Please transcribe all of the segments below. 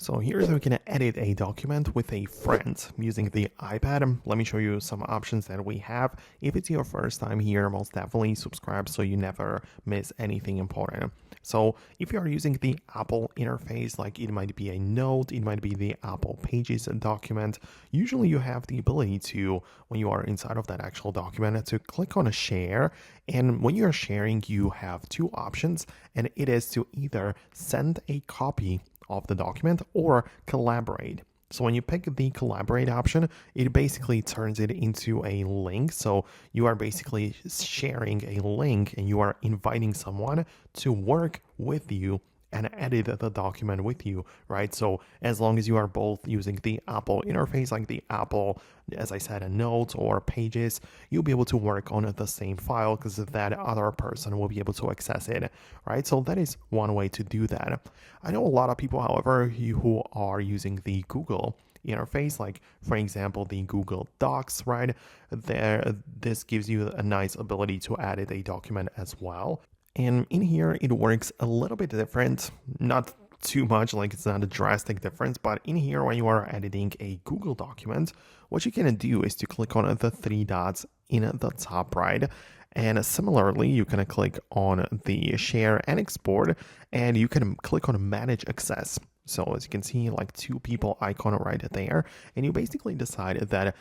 So here's how we can edit a document with a friend using the iPad. Let me show you some options that we have. If it's your first time here, most definitely subscribe so you never miss anything important. So if you are using the Apple interface, like it might be a note, it might be the Apple Pages document, usually you have the ability to, when you are inside of that actual document, to click on a share. And when you're sharing, you have two options, and it is to either send a copy of the document or collaborate. So when you pick the collaborate option, it basically turns it into a link. So you are basically sharing a link and you are inviting someone to work with you and edit the document with you, right? So as long as you are both using the Apple interface, like the Apple, as I said, a note or pages, you'll be able to work on the same file because that other person will be able to access it, right? So that is one way to do that. I know a lot of people, however, who are using the Google interface, like for example the Google Docs, right? This gives you a nice ability to edit a document as well. And in here, it works a little bit different, not too much, like it's not a drastic difference, but in here, when you are editing a Google document, what you can do is to click on the three dots in the top right. And similarly, you can click on the share and export, and you can click on manage access. So as you can see, like two people icon right there, and you basically decide that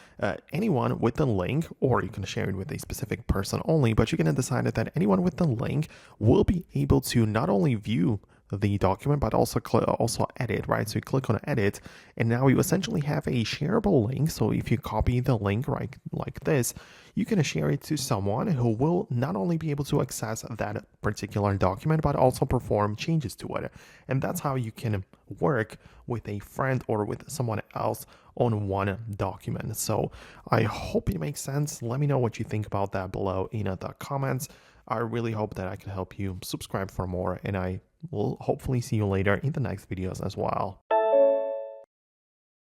anyone with the link, or you can share it with a specific person only, but you can decide that anyone with the link will be able to not only view the document, but also edit, right? So you click on edit, and now you essentially have a shareable link. So if you copy the link right like this, you can share it to someone who will not only be able to access that particular document, but also perform changes to it. And that's how you can work with a friend or with someone else on one document. So I hope it makes sense. Let me know what you think about that below in the comments. I really hope that I can help you. Subscribe for more, and I will hopefully see you later in the next videos as well.